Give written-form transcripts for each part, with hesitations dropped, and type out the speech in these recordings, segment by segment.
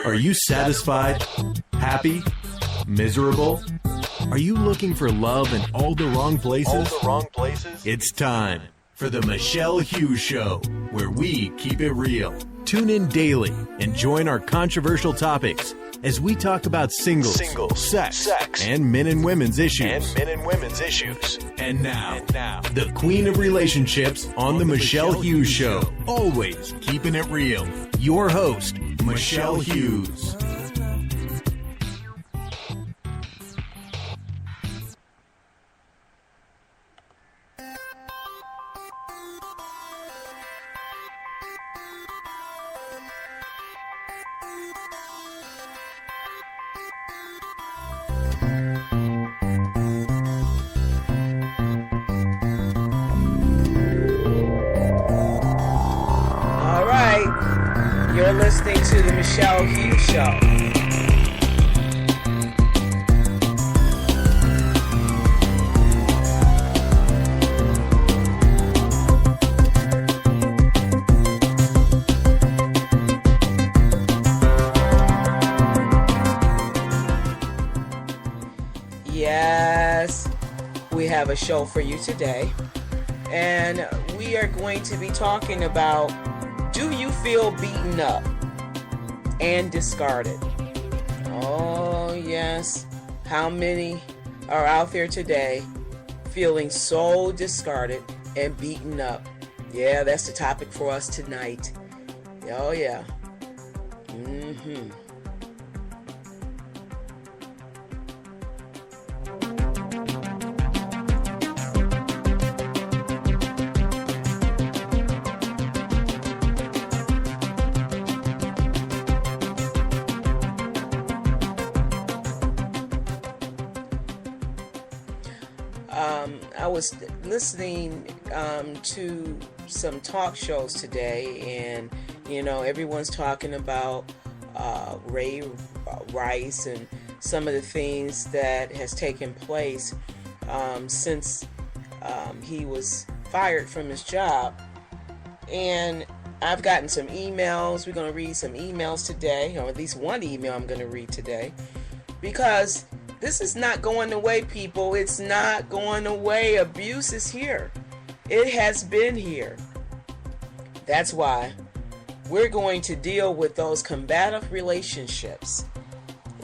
Are you satisfied? Happy? Miserable? Are you looking for love in all the wrong places? It's time for the Michele Hughes Show, where we keep it real. Tune in daily and join our controversial topics as we talk about singles, sex, and men and women's issues. And now, the queen of relationships on the Michele Hughes Show. Always keeping it real. Your host, Michele Hughes. You're listening to the Michele Hughes Show. Yes, we have a show for you today, and we are going to be talking about, do you feel beaten up and discarded? Oh, yes. How many are out there today feeling so discarded and beaten up? Yeah, that's the topic for us tonight. Oh, yeah. I was listening to some talk shows today, and everyone's talking about Ray Rice and some of the things that has taken place since he was fired from his job. And I've gotten some emails. We're going to read some emails today, or at least one email I'm going to read today, because this is not going away, people. It's not going away. Abuse is here. It has been here. That's why we're going to deal with those combative relationships.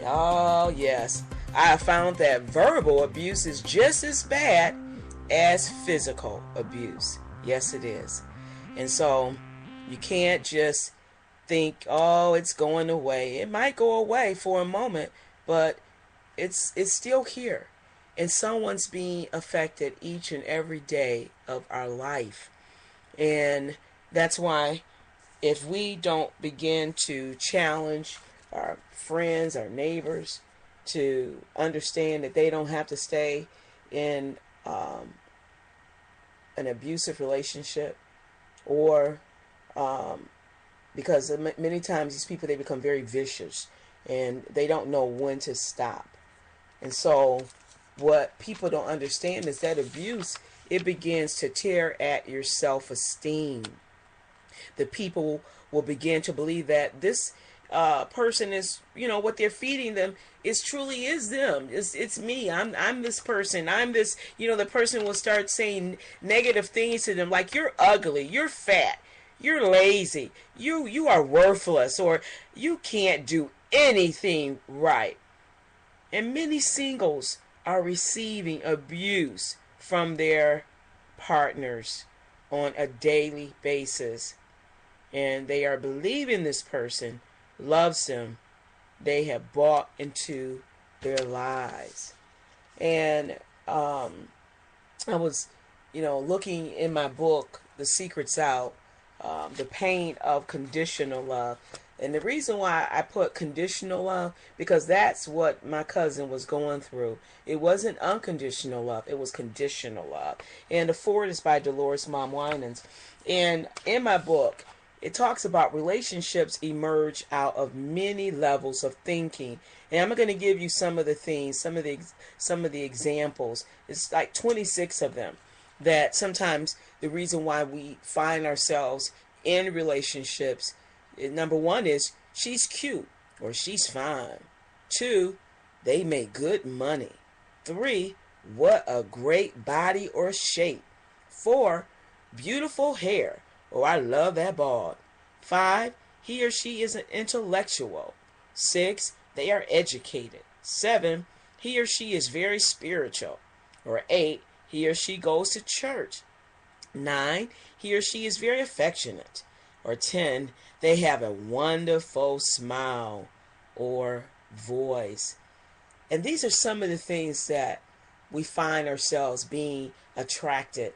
Oh, yes. I have found that verbal abuse is just as bad as physical abuse. Yes, it is. And so you can't just think, oh, it's going away. It might go away for a moment, but it's still here, and someone's being affected each and every day of our life. And that's why if we don't begin to challenge our friends, our neighbors, to understand that they don't have to stay in an abusive relationship, or because many times these people, they become very vicious and they don't know when to stop. And so what people don't understand is that abuse, it begins to tear at your self-esteem. The people will begin to believe that this person is, what they're feeding them truly is them. It's me. I'm this person. I'm this, the person will start saying negative things to them, like, you're ugly, you're fat, you're lazy, you are worthless, or you can't do anything right. And many singles are receiving abuse from their partners on a daily basis. And they are believing this person loves them. They have bought into their lies. And I was, looking in my book, The Secret's Out, The Pain of Conditional Love. And the reason why I put conditional love, because that's what my cousin was going through. It wasn't unconditional love. It was conditional love. And the foreword is by Dolores Mom Winans. And in my book, it talks about relationships emerge out of many levels of thinking. And I'm going to give you some of the things, some of the examples. It's like 26 of them, that sometimes the reason why we find ourselves in relationships, number one is she's cute. or she's fine. 2, they make good money. 3, what a great body or shape. 4, beautiful hair, or I love that bald. 5, he or she is an intellectual. 6, they are educated. 7, he or she is very spiritual. Or 8, he or she goes to church. 9, he or she is very affectionate. Or 10, they have a wonderful smile or voice. And these are some of the things that we find ourselves being attracted,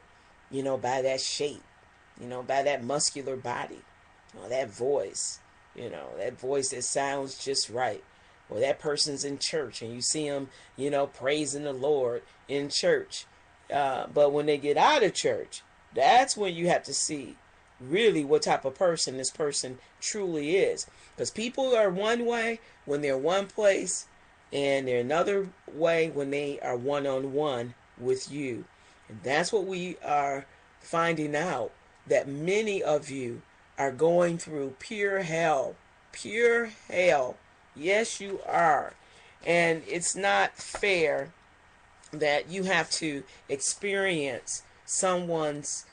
by that shape, by that muscular body, that voice, that voice that sounds just right. Or that person's in church and you see them, praising the Lord in church. But when they get out of church, that's when you have to see really what type of person this person truly is. Because people are one way when they're one place, and they're another way when they are one-on-one with you. And that's what we are finding out, that many of you are going through pure hell. Pure hell. Yes, you are. And it's not fair that you have to experience someone's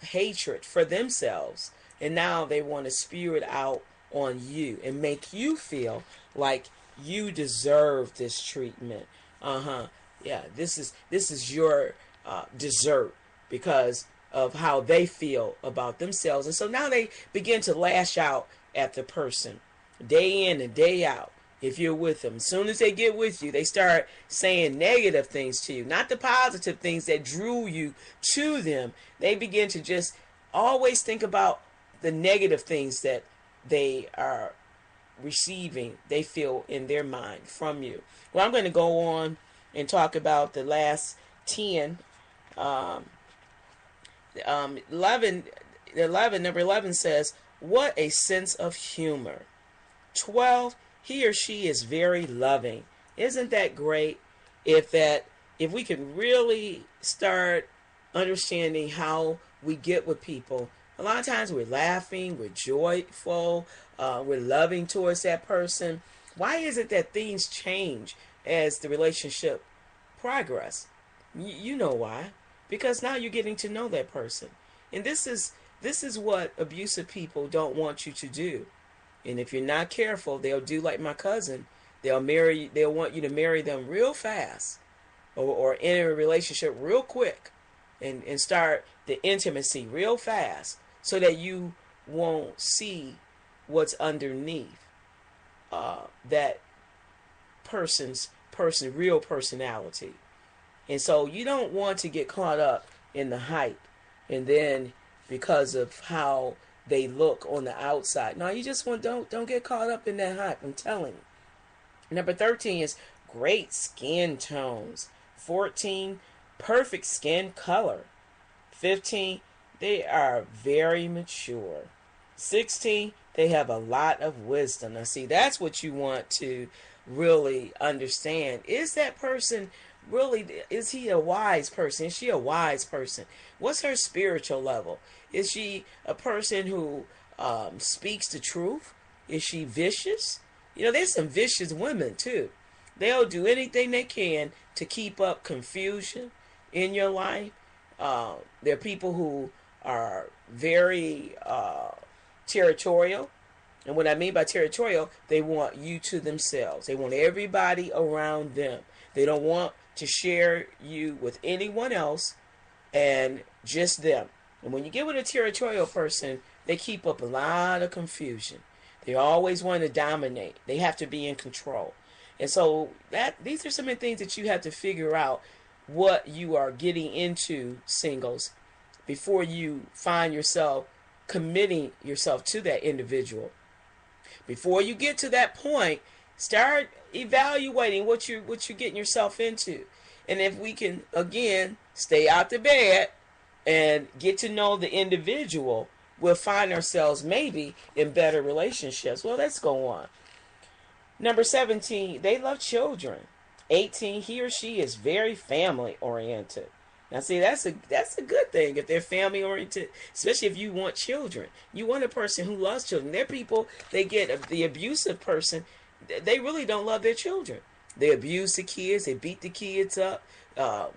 hatred for themselves, and now they want to spew it out on you and make you feel like you deserve this treatment. Yeah, this is your dessert because of how they feel about themselves. And so now they begin to lash out at the person day in and day out. If you're with them, as soon as they get with you, they start saying negative things to you, not the positive things that drew you to them. They begin to just always think about the negative things that they are receiving, they feel in their mind from you. Well, I'm going to go on and talk about the last 10. 11, number 11 says, what a sense of humor. 12, he or she is very loving. Isn't that great? If we can really start understanding how we get with people, a lot of times we're laughing, we're joyful, we're loving towards that person. Why is it that things change as the relationship progress? You know why? Because now you're getting to know that person. And this is what abusive people don't want you to do. And if you're not careful, they'll do like my cousin. They'll want you to marry them real fast, or enter a relationship real quick, and start the intimacy real fast, so that you won't see what's underneath that person's real personality. And so you don't want to get caught up in the hype, and then because of how they look on the outside. No, you just don't get caught up in that hype. I'm telling you. Number 13 is great skin tones. 14, perfect skin color. 15, they are very mature. 16, they have a lot of wisdom. Now, see, that's what you want to really understand. Is that person really, is he a wise person? Is she a wise person? What's her spiritual level? Is she a person who speaks the truth? Is she vicious? There's some vicious women too. They'll do anything they can to keep up confusion in your life. There are people who are very territorial. And what I mean by territorial, they want you to themselves. They want everybody around them. They don't want to share you with anyone else, and just them. And when you get with a territorial person, they keep up a lot of confusion. They always want to dominate. They have to be in control. And so these are some of the things that you have to figure out, what you are getting into, singles, before you find yourself committing yourself to that individual. Before you get to that point, start evaluating what you're getting yourself into. And if we can, again, stay out the bed and get to know the individual, we'll find ourselves maybe in better relationships. Well, let's go on. Number 17, they love children. 18, he or she is very family oriented. Now, see, that's a good thing if they're family oriented, especially if you want children. You want a person who loves children. There are people, they get the abusive person, they really don't love their children. They abuse the kids, they beat the kids up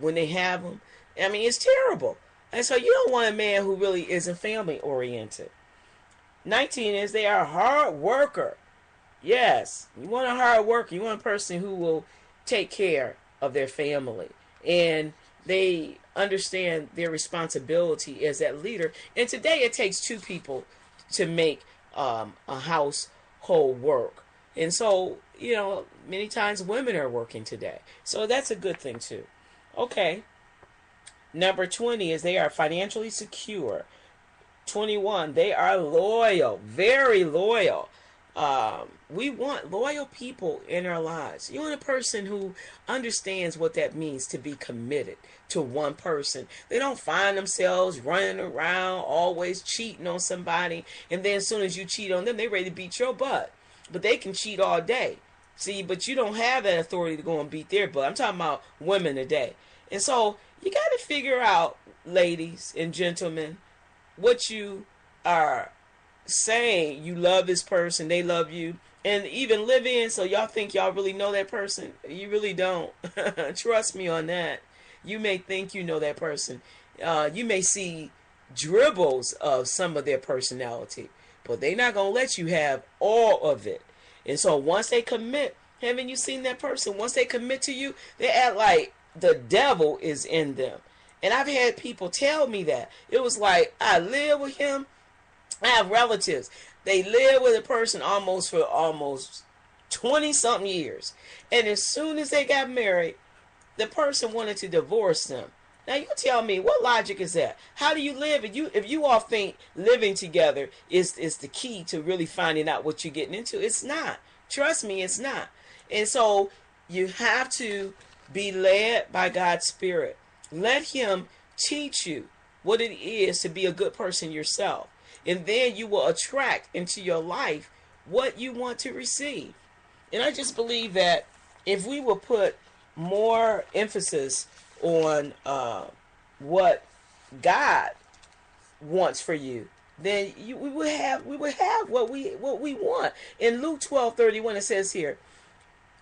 when they have them. I mean, it's terrible. And so you don't want a man who really isn't family oriented. 19 is they are a hard worker. Yes, you want a hard worker. You want a person who will take care of their family. And they understand their responsibility as that leader. And today it takes two people to make a household work. And so, many times women are working today. So that's a good thing too. Okay. Number 20 is they are financially secure. 21, they are loyal, very loyal. We want loyal people in our lives. You want a person who understands what that means to be committed to one person. They don't find themselves running around, always cheating on somebody. And then as soon as you cheat on them, they're ready to beat your butt. But they can cheat all day. See, but you don't have that authority to go and beat their butt. I'm talking about women today. And so you got to figure out, ladies and gentlemen, what you are saying. You love this person, they love you, and even live in, so y'all think y'all really know that person. You really don't. Trust me on that. You may think you know that person. You may see dribbles of some of their personality, but they're not going to let you have all of it. And so once they commit, haven't you seen that person? Once they commit to you, they act like the devil is in them. And I've had people tell me that. It was like, I live with him. I have relatives. They live with a person for almost 20-something years. And as soon as they got married, the person wanted to divorce them. Now you tell me, what logic is that? How do you live? If you all think living together is the key to really finding out what you're getting into, it's not. Trust me, it's not. And so you have to be led by God's Spirit. Let him teach you what it is to be a good person yourself. And then you will attract into your life what you want to receive. And I just believe that if we will put more emphasis on what God wants for you, then we would have what we want. In Luke 12:31 it says here,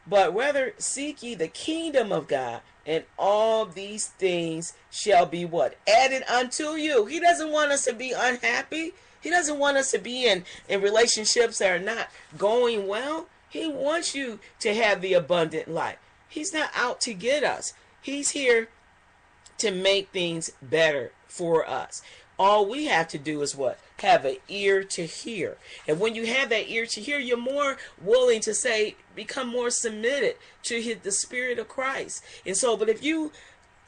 but rather seek ye the kingdom of God, and all these things shall be what? Added unto you. He doesn't want us to be unhappy. He doesn't want us to be in relationships that are not going well. He wants you to have the abundant life. He's not out to get us. He's here to make things better for us. All we have to do is what? Have an ear to hear. And when you have that ear to hear, you're more willing to become more submitted to the Spirit of Christ. And so, but if you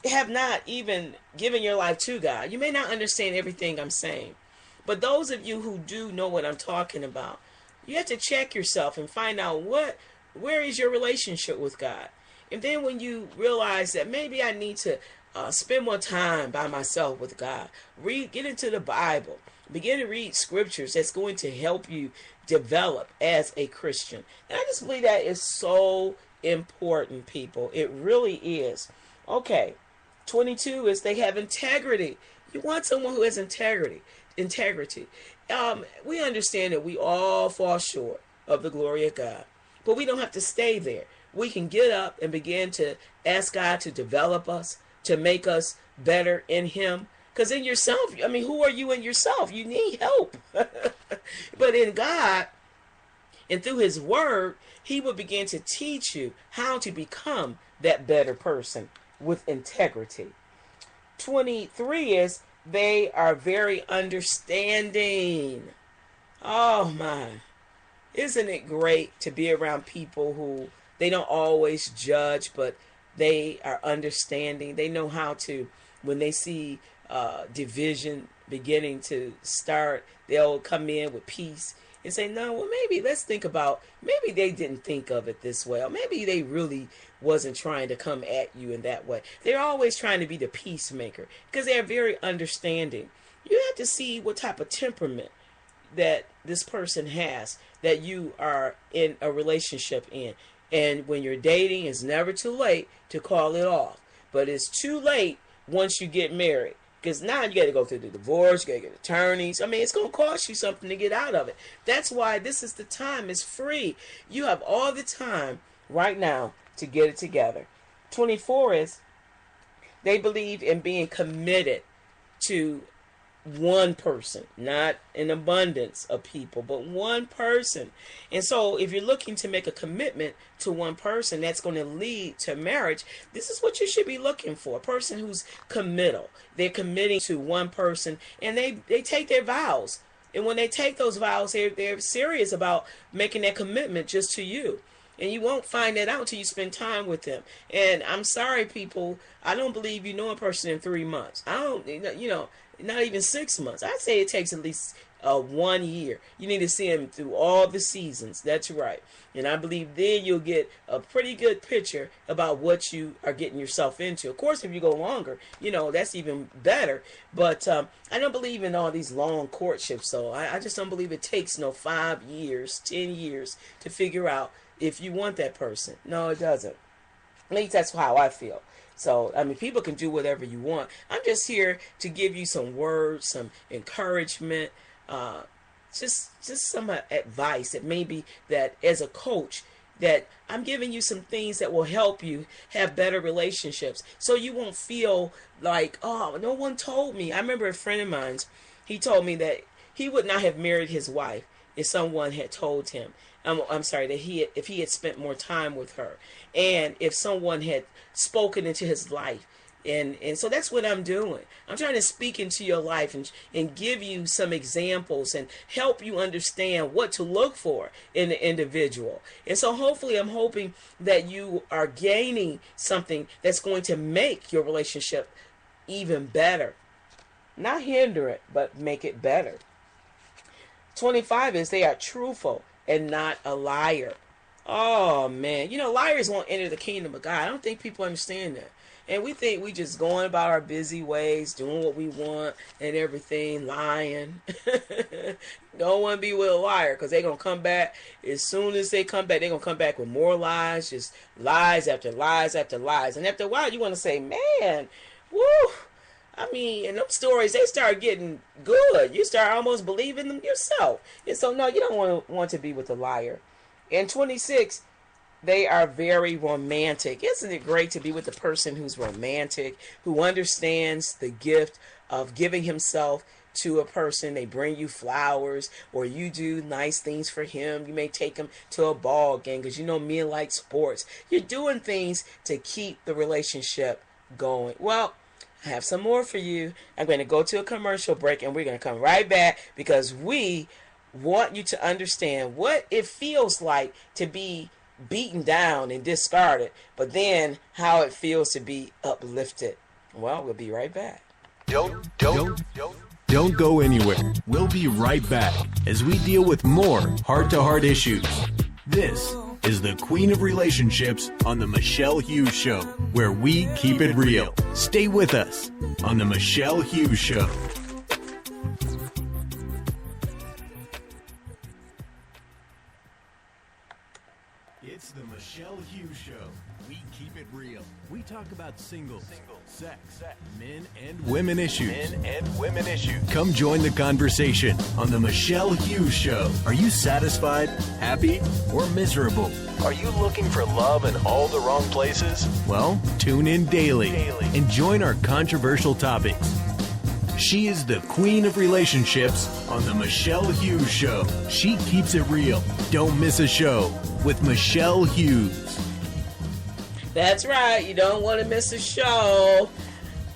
have not even given your life to God, you may not understand everything I'm saying. But those of you who do know what I'm talking about, you have to check yourself and find out where is your relationship with God. And then when you realize that maybe I need to spend more time by myself with God, get into the Bible, begin to read scriptures that's going to help you develop as a Christian. And I just believe that is so important, people. It really is. Okay, 22 is they have integrity. You want someone who has integrity. We understand that we all fall short of the glory of God, but we don't have to stay there. We can get up and begin to ask God to develop us, to make us better in him. Because in yourself, who are you in yourself? You need help. But in God and through his word, he will begin to teach you how to become that better person with integrity. 23 is they are very understanding. Oh my. Isn't it great to be around people who they don't always judge, but they are understanding. They know how to, when they see division beginning to start, they'll come in with peace and say, no, well, let's think about, maybe they didn't think of it this way. Or maybe they really wasn't trying to come at you in that way. They're always trying to be the peacemaker because they're very understanding. You have to see what type of temperament that this person has that you are in a relationship in. And when you're dating, it's never too late to call it off. But it's too late once you get married. Because now you got to go through the divorce, you got to get attorneys. I mean, it's going to cost you something to get out of it. That's why this is the time. It's free. You have all the time right now to get it together. 24 is they believe in being committed to one person, not an abundance of people, but one person. And so if you're looking to make a commitment to one person that's going to lead to marriage, this is what you should be looking for. A person who's committal. They're committing to one person, and they take their vows. And when they take those vows, they're serious about making that commitment just to you. And you won't find that out until you spend time with them. And I'm sorry, people, I don't believe you know a person in 3 months. I don't, not even 6 months. I'd say it takes at least 1 year. You need to see them through all the seasons. That's right. And I believe then you'll get a pretty good picture about what you are getting yourself into. Of course, if you go longer, that's even better. But I don't believe in all these long courtships. So I just don't believe it takes 5 years, 10 years to figure out if you want that person. No, it doesn't. At least that's how I feel. So, I mean, people can do whatever you want. I'm just here to give you some words, some encouragement, just some advice that maybe that as a coach, that I'm giving you some things that will help you have better relationships. So you won't feel like, oh, no one told me. I remember a friend of mine, he told me that he would not have married his wife if someone had told him. I'm sorry, that if he had spent more time with her, and if someone had spoken into his life. And so that's what I'm doing. I'm trying to speak into your life and give you some examples and help you understand what to look for in the individual. And so hopefully I'm hoping that you are gaining something that's going to make your relationship even better. Not hinder it, but make it better. 25 is they are truthful and not a liar. Oh, man. Liars won't enter the kingdom of God. I don't think people understand that. And we think we just going about our busy ways, doing what we want and everything, lying. Don't want to be with a liar, because they're going to come back. As soon as they come back, they're going to come back with more lies, just lies after lies after lies. And after a while, you want to say, man, woo. I mean, and them stories, they start getting good. You start almost believing them yourself. And so, no, you don't want to be with a liar. And 26, they are very romantic. Isn't it great to be with a person who's romantic, who understands the gift of giving himself to a person? They bring you flowers, or you do nice things for him. You may take him to a ball game, because men like sports. You're doing things to keep the relationship going. Well, I have some more for you. I'm going to go to a commercial break, and we're going to come right back, because we want you to understand what it feels like to be beaten down and discarded, but then how it feels to be uplifted. Well, we'll be right back. Don't go anywhere. We'll be right back as we deal with more heart-to-heart issues. This is the Queen of Relationships on the Michele Hughes Show, where we keep it real. Stay with us on the Michele Hughes Show. It's the Michele Hughes Show. We keep it real. We talk about singles, sex, men and women issues. Come join the conversation on the Michele Hughes Show. Are you satisfied, happy, or miserable? Are you looking for love in all the wrong places? Well, tune in daily and join our controversial topics. She is the Queen of Relationships on the Michele Hughes Show. She keeps it real. Don't miss a show with Michele Hughes. That's right. You don't want to miss a show.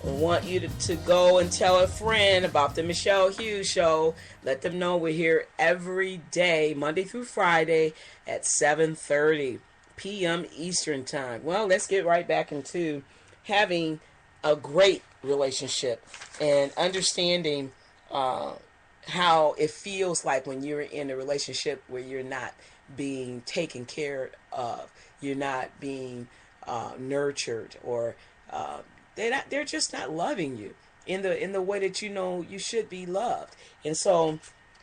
I want you to go and tell a friend about the Michele Hughes Show. Let them know we're here every day, Monday through Friday at 7:30 p.m. Eastern Time. Well, let's get right back into having a great relationship and understanding how it feels like when you're in a relationship where you're not being taken care of, you're not being nurtured, or they're just not loving you in the way that you should be loved. And so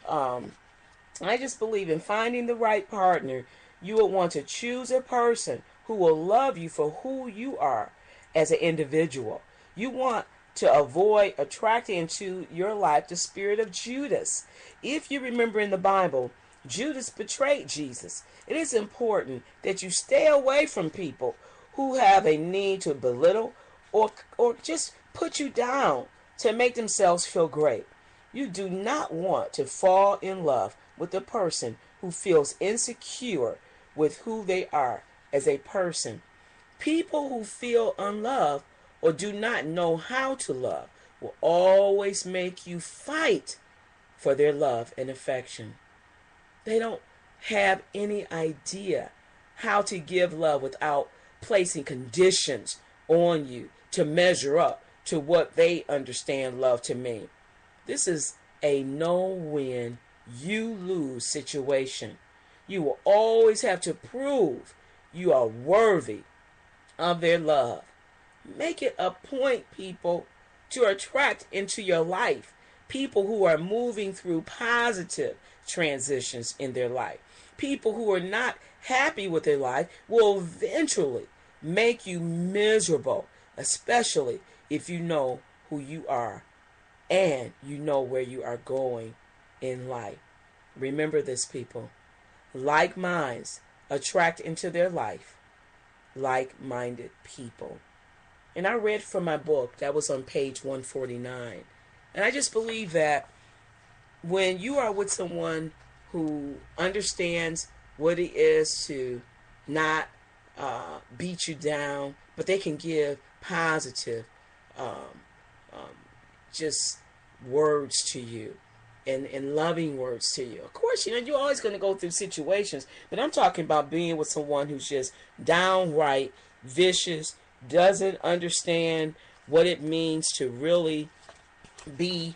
I just believe in finding the right partner. You will want to choose a person who will love you for who you are as an individual. You want to avoid attracting into your life the spirit of Judas. If you remember in the Bible, Judas betrayed Jesus. It is important that you stay away from people who have a need to belittle or just put you down to make themselves feel great. You do not want to fall in love with a person who feels insecure with who they are as a person. People who feel unloved or do not know how to love will always make you fight for their love and affection. They don't have any idea how to give love without placing conditions on you to measure up to what they understand love to mean. This is a no-win, you-lose situation. You will always have to prove you are worthy of their love. Make it a point, people, to attract into your life people who are moving through positive transitions in their life. People who are not happy with their life will eventually make you miserable, especially if you know who you are and you know where you are going in life. Remember this, people. Like minds attract into their life like-minded people. And I read from my book that was on page 149. And I just believe that when you are with someone who understands what it is to not beat you down, but they can give positive just words to you and loving words to you. Of course, you're always going to go through situations, but I'm talking about being with someone who's just downright vicious, doesn't understand what it means to really be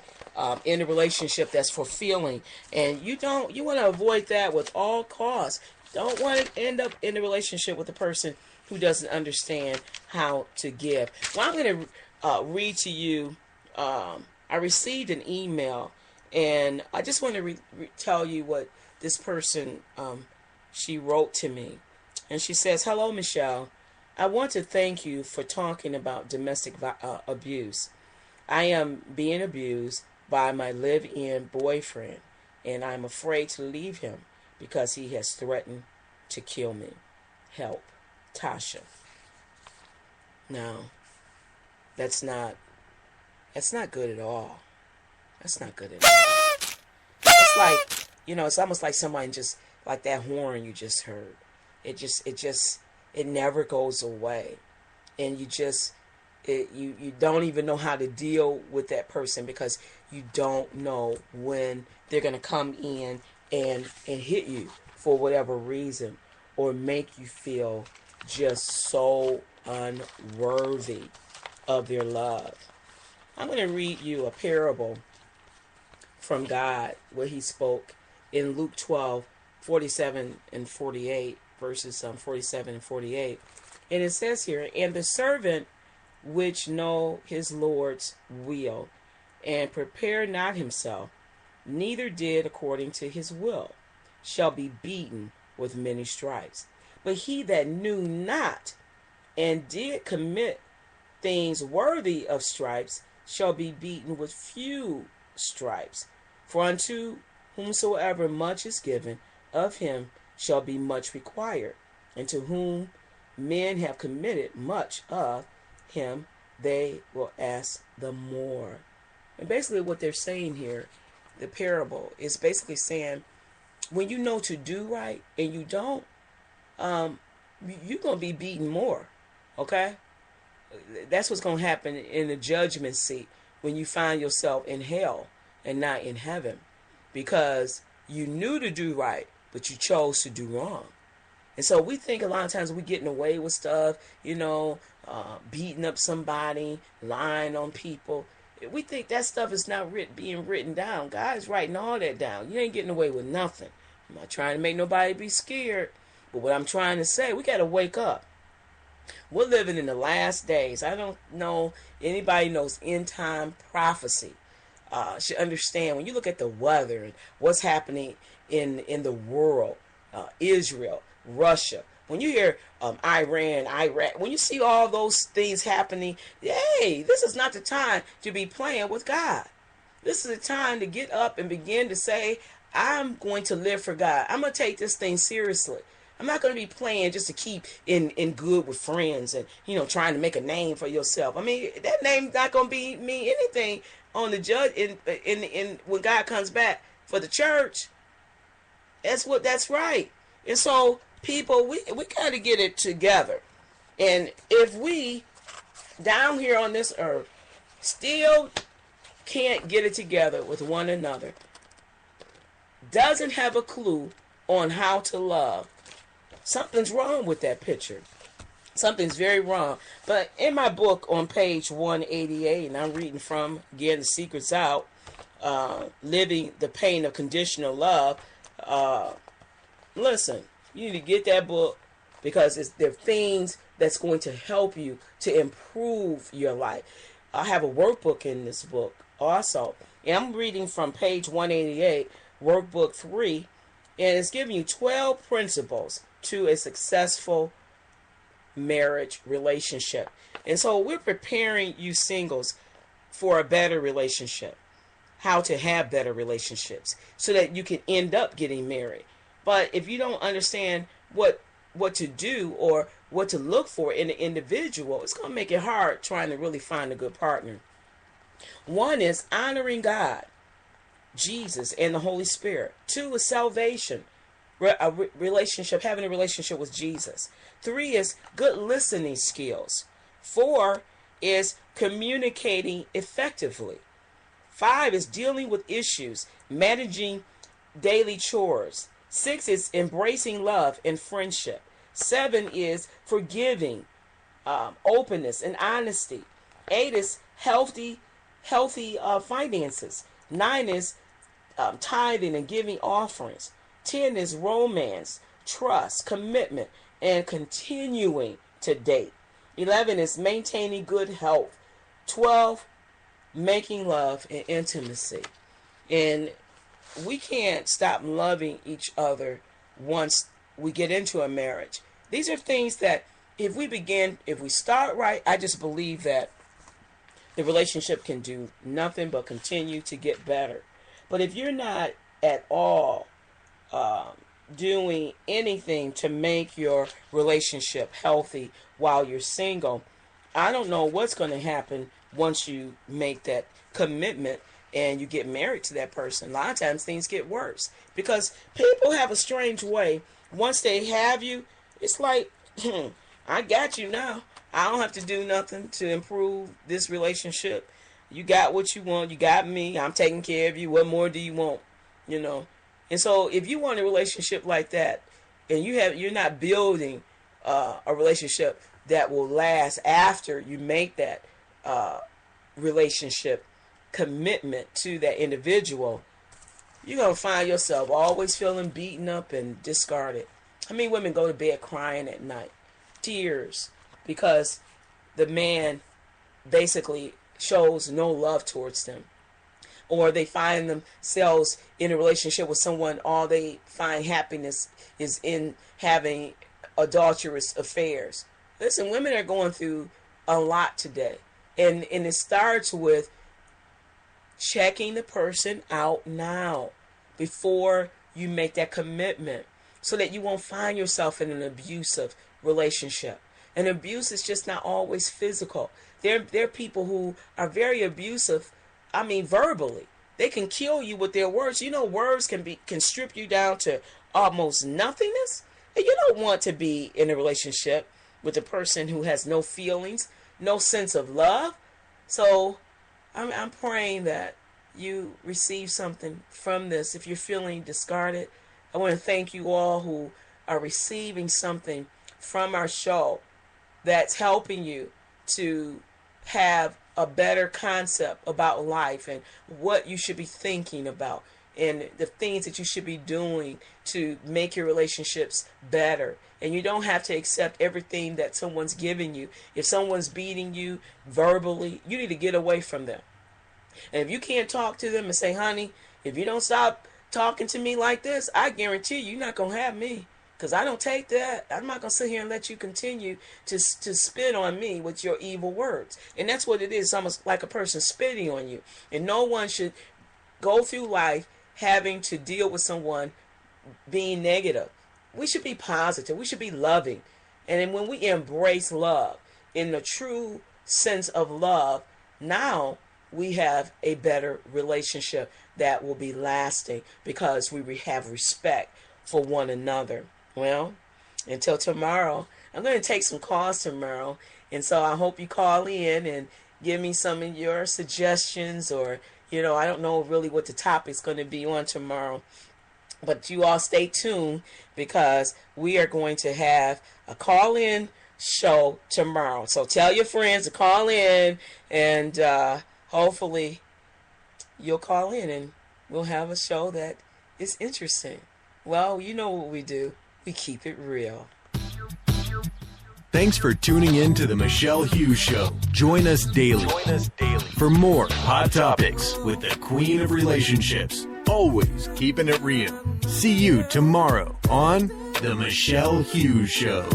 in a relationship that's fulfilling, and you want to avoid that with all costs. Don't want to end up in a relationship with a person who doesn't understand how to give. Well, I'm going to read to you. I received an email, and I just want to tell you what this person she wrote to me, and she says, "Hello, Michele. I want to thank you for talking about domestic abuse. I am being abused by my live-in boyfriend, and I'm afraid to leave him because he has threatened to kill me. Help, Tasha." Now, that's not good at all. That's not good at all. It's like, it's almost like somebody just, like that horn you just heard. It never goes away. And you don't even know how to deal with that person because you don't know when they're going to come in and hit you for whatever reason or make you feel just so unworthy of their love. I'm going to read you a parable from God where he spoke in Luke 12:47 and 48, verses 47 and 48. And it says here, "And the servant which know his Lord's will, and prepare not himself, neither did according to his will, shall be beaten with many stripes. But he that knew not, and did commit things worthy of stripes, shall be beaten with few stripes. For unto whomsoever much is given, of him shall be much required. And to whom men have committed much of him, they will ask the more." And basically what they're saying here, the parable, is basically saying, when you know to do right and you don't, you're going to be beaten more. Okay? That's what's going to happen in the judgment seat when you find yourself in hell and not in heaven. Because you knew to do right, but you chose to do wrong. And so we think a lot of times we're getting away with stuff, beating up somebody, lying on people. We think that stuff is not being written down. God is writing all that down. You ain't getting away with nothing. I'm not trying to make nobody be scared. But what I'm trying to say, we got to wake up. We're living in the last days. I don't know anybody knows end time prophecy. Should understand when you look at the weather and what's happening in the world, Israel, Russia, When you hear Iran, Iraq, when you see all those things happening, hey, this is not the time to be playing with God. This is the time to get up and begin to say, I'm going to live for God. I'm going to take this thing seriously. I'm not going to be playing just to keep in good with friends and, trying to make a name for yourself. I mean, that name's not going to mean anything on the judge in when God comes back for the church. That's right. And so people, we got to get it together. And if we down here on this earth still can't get it together with one another, doesn't have a clue on how to love, something's wrong with that picture. Something's very wrong. But in my book on page 188, and I'm reading from, again, The Secret's Out, Living the Pain of Conditional Love. Listen, you need to get that book because there are things that's going to help you to improve your life. I have a workbook in this book also. And I'm reading from page 188, workbook 3, and it's giving you 12 principles to a successful marriage relationship. And so we're preparing you singles for a better relationship, how to have better relationships so that you can end up getting married. But if you don't understand what to do or what to look for in an individual, it's going to make it hard trying to really find a good partner. One is honoring God, Jesus, and the Holy Spirit. 2 is salvation, a relationship, having a relationship with Jesus. 3 is good listening skills. 4 is communicating effectively. 5 is dealing with issues, managing daily chores. 6 is embracing love and friendship. 7 is forgiving, openness and honesty. 8 is healthy finances. 9 is tithing and giving offerings. 10 is romance, trust, commitment, and continuing to date. 11 is maintaining good health. 12, making love and intimacy. And we can't stop loving each other once we get into a marriage. These are things that if we start right, I just believe that the relationship can do nothing but continue to get better. But if you're not at all doing anything to make your relationship healthy while you're single, I don't know what's going to happen once you make that commitment and you get married to that person. A lot of times things get worse because people have a strange way. Once they have you, it's like, I got you now. I don't have to do nothing to improve this relationship. You got what you want. You got me. I'm taking care of you. What more do you want? And so if you want a relationship like that and you're not building a relationship that will last after you make that relationship commitment to that individual, you're going to find yourself always feeling beaten up and discarded. How many women go to bed crying at night? Tears because the man basically shows no love towards them. Or they find themselves in a relationship with someone, all they find happiness is in having adulterous affairs. Listen, women are going through a lot today. And it starts with checking the person out now before you make that commitment so that you won't find yourself in an abusive relationship. And abuse is just not always physical. There are people who are very abusive, verbally. They can kill you with their words. Words can strip you down to almost nothingness. And you don't want to be in a relationship with a person who has no feelings, no sense of love. So I'm praying that you receive something from this. If you're feeling discarded, I want to thank you all who are receiving something from our show that's helping you to have a better concept about life and what you should be thinking about and the things that you should be doing to make your relationships better. And you don't have to accept everything that someone's giving you. If someone's beating you verbally, you need to get away from them. And if you can't talk to them and say, honey, if you don't stop talking to me like this, I guarantee you're not going to have me. because I don't take that. I'm not going to sit here and let you continue to spit on me with your evil words. And that's what it is. It's almost like a person spitting on you. And no one should go through life having to deal with someone being negative. We should be positive. We should be loving. And then when we embrace love in the true sense of love, now we have a better relationship that will be lasting because we have respect for one another. Well, until tomorrow, I'm going to take some calls tomorrow. And so I hope you call in and give me some of your suggestions, or, I don't know really what the topic's going to be on tomorrow. But you all stay tuned, because we are going to have a call-in show tomorrow. So tell your friends to call in, and hopefully you'll call in and we'll have a show that is interesting. Well, you know what we do. We keep it real. Thanks for tuning in to the Michele Hughes Show. Join us daily for more hot topics with the Queen of Relationships. Always keeping it real. See you tomorrow on the Michele Hughes Show.